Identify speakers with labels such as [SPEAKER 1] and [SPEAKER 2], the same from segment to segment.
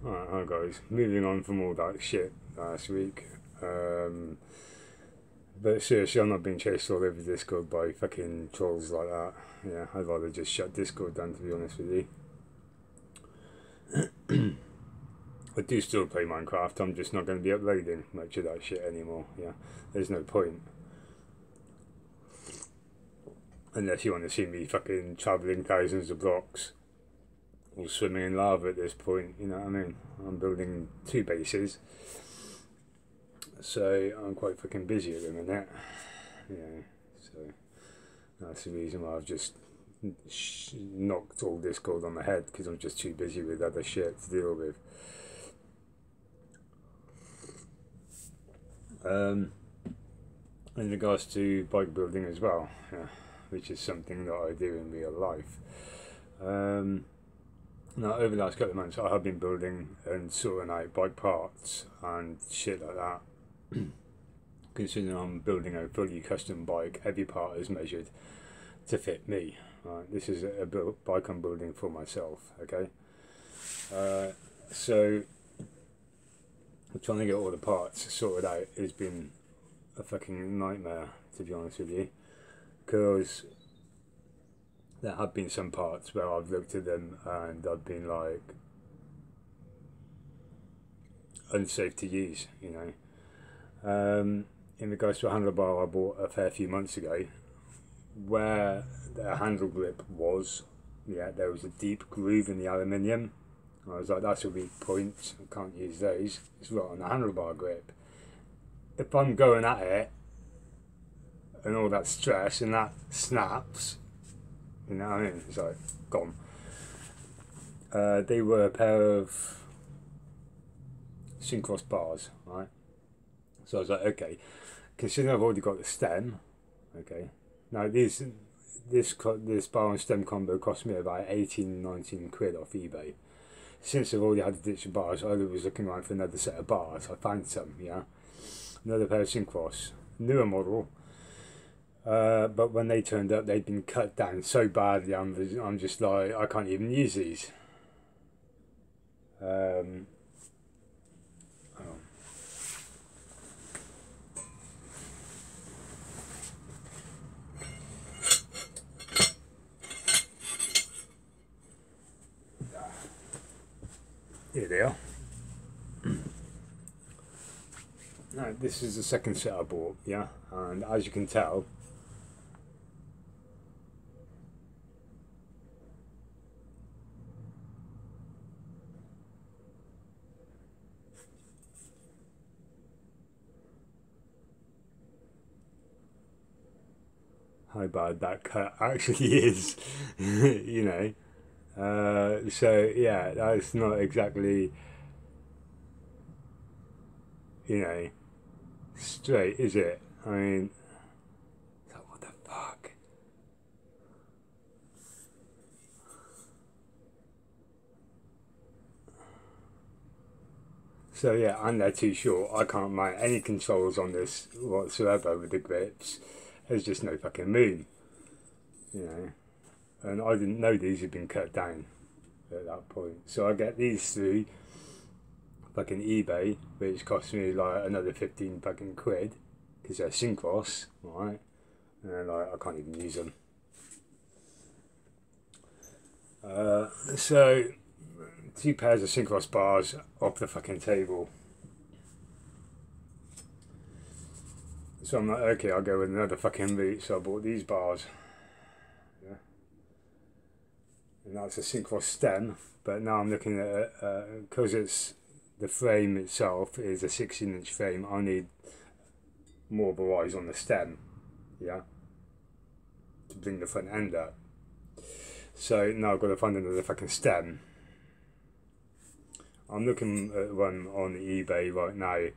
[SPEAKER 1] Alright, hi guys. Moving on from all that shit last week. But seriously, I'm not being chased all over Discord by fucking trolls like that. Yeah, I'd rather just shut Discord down, to be honest with you. I do still play Minecraft, I'm just not going to be uploading much of that shit anymore. Yeah, there's no point. Unless you want to see me fucking travelling thousands of blocks or swimming in lava at this point, you know what I mean? I'm building 2 bases, so I'm quite fucking busy at the minute. Yeah, so that's the reason why I've just knocked all Discord on the head, because I'm just too busy with other shit to deal with. In regards to bike building as well, yeah, which is something that I do in real life. Now, over the last couple of months, I have been building and sorting out bike parts and shit like that. Considering I'm building a fully custom bike, every part is measured to fit me. This is a bike I'm building for myself, okay? So, trying to get all the parts sorted out has been a fucking nightmare, to be honest with you, because there have been some parts where I've looked at them and I've been like, unsafe to use, you know. In regards to a handlebar I bought a fair few months ago, where the handle grip was, yeah, there was a deep groove in the aluminium. I was like, that's a weak point, I can't use those. It's right on the handlebar grip. If I'm going at it and all that stress and that snaps, you know what I mean, it's like gone. They were a pair of Syncros bars, right? So I was like, okay, considering I've already got the stem, okay. Now this bar and stem combo cost me about 18-19 quid off eBay. Since I've already had the ditch of bars, I was looking around for another set of bars. I found some, yeah. Another pair of Syncros, newer model. But when they turned up, they'd been cut down so badly. I'm just like, I can't even use these. Oh. Here they are. Now, this is the second set I bought, yeah, and as you can tell, how bad that cut actually is, you know. So yeah, that's not exactly, you know, straight, is it? I mean, what the fuck? So yeah, and they're too short. I can't mount any controls on this whatsoever with the grips. There's just no fucking moon, you know. And I didn't know these had been cut down at that point. So I get these through fucking eBay, which cost me like another 15 fucking quid, because they're Syncros, right? And like, I can't even use them. So 2 pairs of Syncros bars off the fucking table. So I'm like, okay, I'll go with another fucking route. So I bought these bars. Yeah. And that's a Syncros stem. But now I'm looking at it, because it's the frame itself is a 16-inch frame, I need more of a rise on the stem, yeah, to bring the front end up. So now I've got to find another fucking stem. I'm looking at one on eBay right now,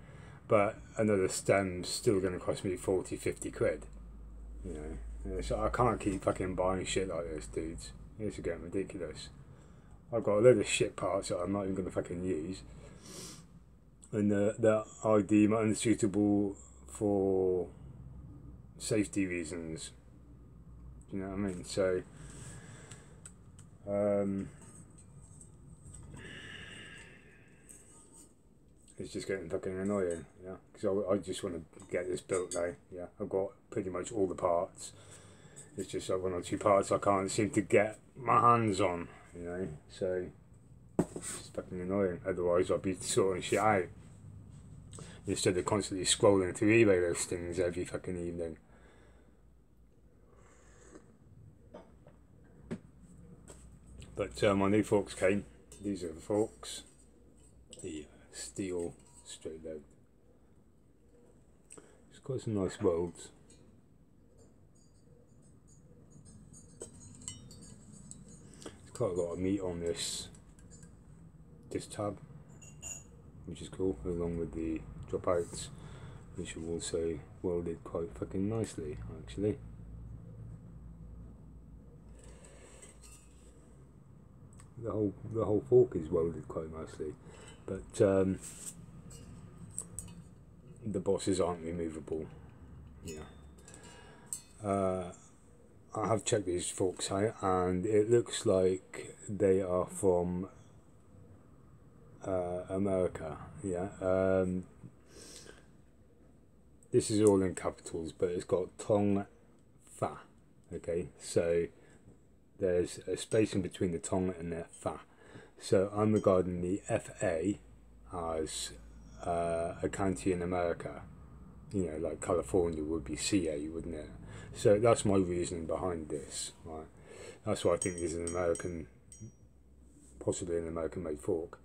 [SPEAKER 1] but another stem's still going to cost me 40-50 quid, you know. So I can't keep fucking buying shit like this, dudes. It's getting ridiculous. I've got a load of shit parts that I'm not even going to fucking use, and that I deem unsuitable for safety reasons. You know what I mean? So, It's just getting fucking annoying, yeah. Because I just want to get this built now, yeah. I've got pretty much all the parts. It's just like 1 or 2 parts I can't seem to get my hands on, you know. So it's fucking annoying. Otherwise, I'd be sorting shit out instead of constantly scrolling through eBay listings every fucking evening. But my new forks came. These are the forks. The steel straight legged. It's got some nice welds. There's quite a lot of meat on this tab, which is cool, along with the dropouts, which are also welded quite fucking nicely actually. The whole fork is welded quite nicely, but the bosses aren't removable. Yeah. I have checked these forks out, and it looks like they are from America. Yeah. This is all in capitals, but it's got Tong Fa. Okay, so there's a space in between the Tong and the Fa. So I'm regarding the FA as a county in America. You know, like California would be CA, wouldn't it? So that's my reasoning behind this. Right? That's why I think this is an American, possibly an American-made fork.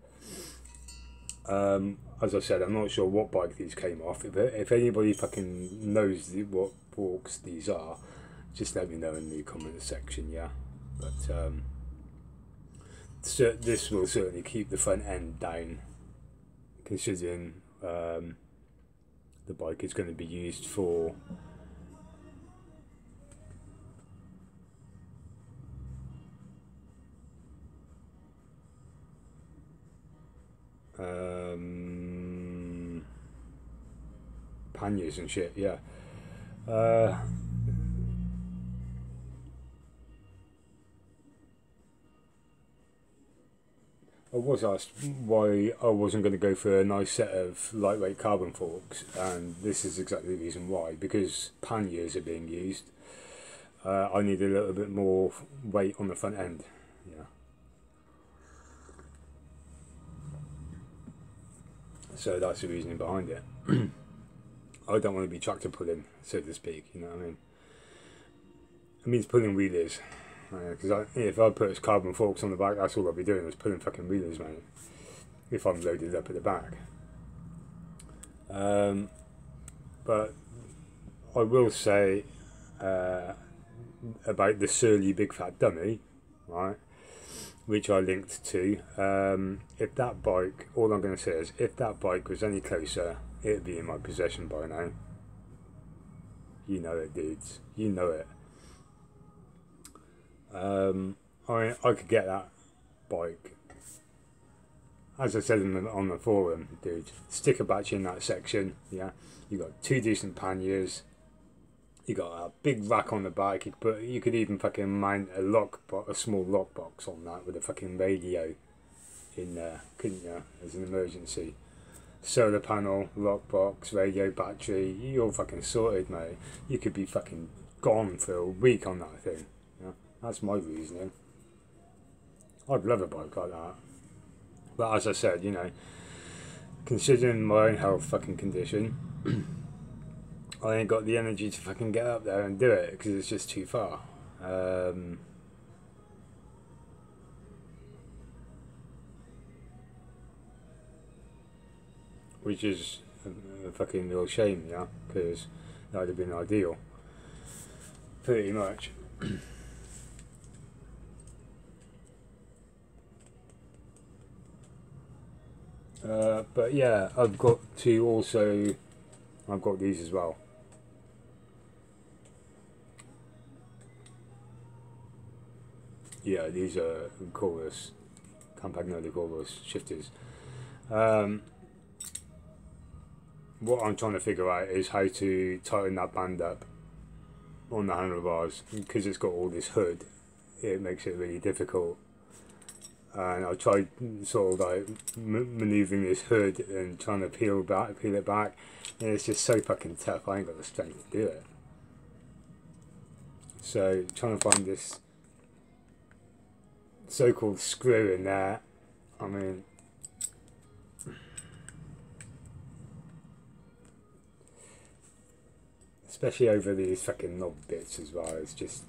[SPEAKER 1] As I said, I'm not sure what bike these came off. If anybody fucking knows what forks these are, just let me know in the comment section, yeah. But so this will certainly keep the front end down, considering the bike is going to be used for panniers and shit, yeah. I was asked why I wasn't going to go for a nice set of lightweight carbon forks, and this is exactly the reason why. Because panniers are being used, I need a little bit more weight on the front end. Yeah. So that's the reasoning behind it. I don't want to be tractor pulling, so to speak. You know what I mean? It means pulling wheelies. Because if I put carbon forks on the back, that's all I'll be doing is pulling fucking wheelies, man. If I'm loaded up at the back. But I will say about the Surly Big Fat Dummy, right? Which I linked to. If that bike, all I'm going to say is, if that bike was any closer, it'd be in my possession by now. You know it, dudes. You know it. I could get that bike. As I said on the forum, dude, stick a batch in that section. Yeah, you got 2 decent panniers. You got a big rack on the back. You could even fucking mount a small lockbox on that with a fucking radio in there, couldn't you? As an emergency. Solar panel, lockbox, radio, battery. You're fucking sorted, mate. You could be fucking gone for a week on that thing. Yeah, that's my reasoning. I'd love a bike like that. But as I said, you know, considering my own health fucking condition, I ain't got the energy to fucking get up there and do it because it's just too far. Which is a fucking real shame, yeah, because that would have been ideal. Pretty much. But yeah, I've got these as well. Yeah, these are Corvus, Campagnoli Corvus shifters. What I'm trying to figure out is how to tighten that band up on the handlebars, because it's got all this hood. It makes it really difficult and I tried sort of like manoeuvring this hood and trying to peel it back, and it's just so fucking tough. I ain't got the strength to do it. So trying to find this so-called screw in there, I mean, especially over these fucking knob bits as well, it's just,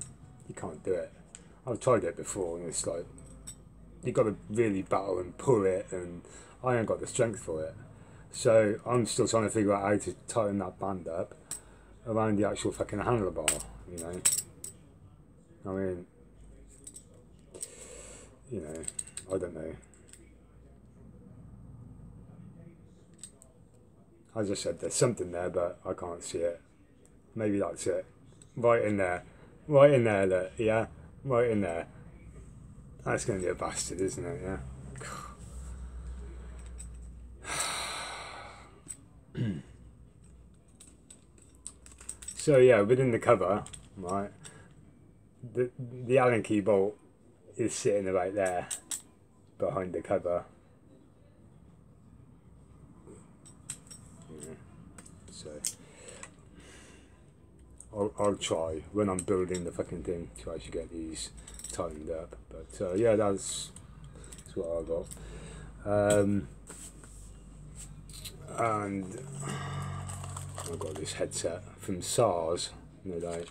[SPEAKER 1] you can't do it. I've tried it before and it's like, you got to really battle and pull it, and I ain't got the strength for it. So I'm still trying to figure out how to tighten that band up around the actual fucking handlebar, you know. I mean, you know, I don't know. As I said, there's something there, but I can't see it. Maybe that's it. Right in there. Right in there, look, yeah? Right in there. That's going to be a bastard, isn't it, yeah? So yeah, within the cover, right, the Allen key bolt is sitting right there behind the cover. Yeah. So I'll try when I'm building the fucking thing to actually get these tightened up. But yeah, that's what I got. And I got this headset from SARS, no doubt.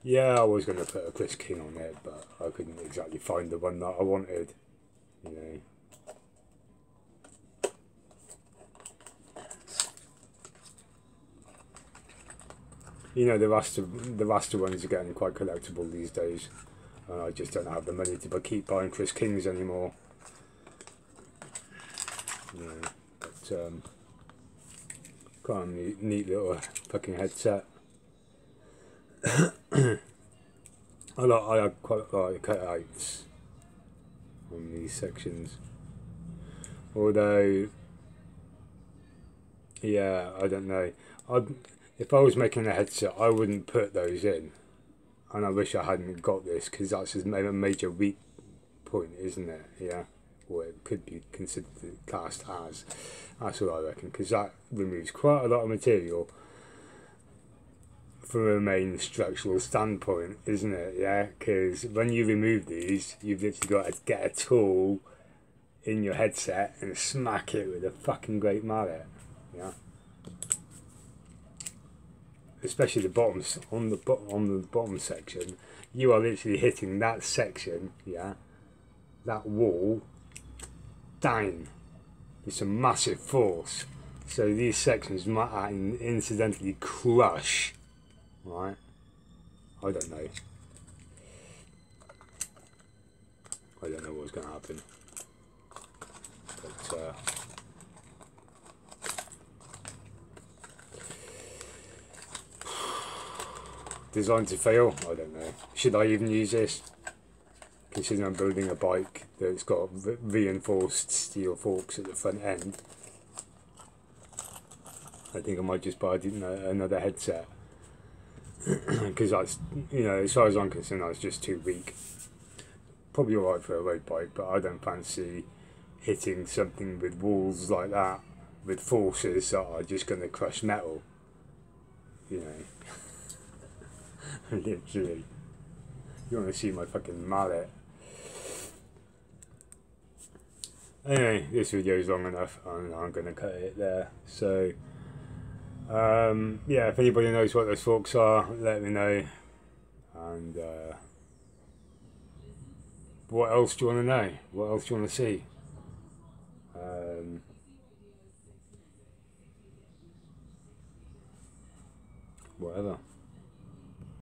[SPEAKER 1] Yeah, I was going to put a Chris King on it, but I couldn't exactly find the one that I wanted, you know. You know, the Rasta ones are getting quite collectible these days. I just don't have the money to keep buying Chris Kings anymore. You know, but quite a neat little fucking headset. I have quite like cutouts on these sections. Although, yeah, I don't know. If I was making a headset, I wouldn't put those in. And I wish I hadn't got this, because that's a major weak point, isn't it? Yeah. Or it could be considered classed as. That's what I reckon, because that removes quite a lot of material from a main structural standpoint, isn't it? Yeah, because when you remove these, you've literally got to get a tool in your headset and smack it with a fucking great mallet. Yeah. Especially the bottoms on the bottom section, you are literally hitting that section, yeah, that wall, down with some massive force. So these sections might incidentally crush, right? I don't know. I don't know what's going to happen. But designed to fail? I don't know. Should I even use this? Considering I'm building a bike that's got reinforced steel forks at the front end. I think I might just buy another headset. Because that's, you know, as far as I'm concerned, that's just too weak. Probably alright for a road bike, but I don't fancy hitting something with walls like that with forces that are just going to crush metal. You know. Literally. You want to see my fucking mallet. Anyway, this video is long enough and I'm going to cut it there. So, yeah, if anybody knows what those forks are, let me know. And what else do you want to know? What else do you want to see? Whatever.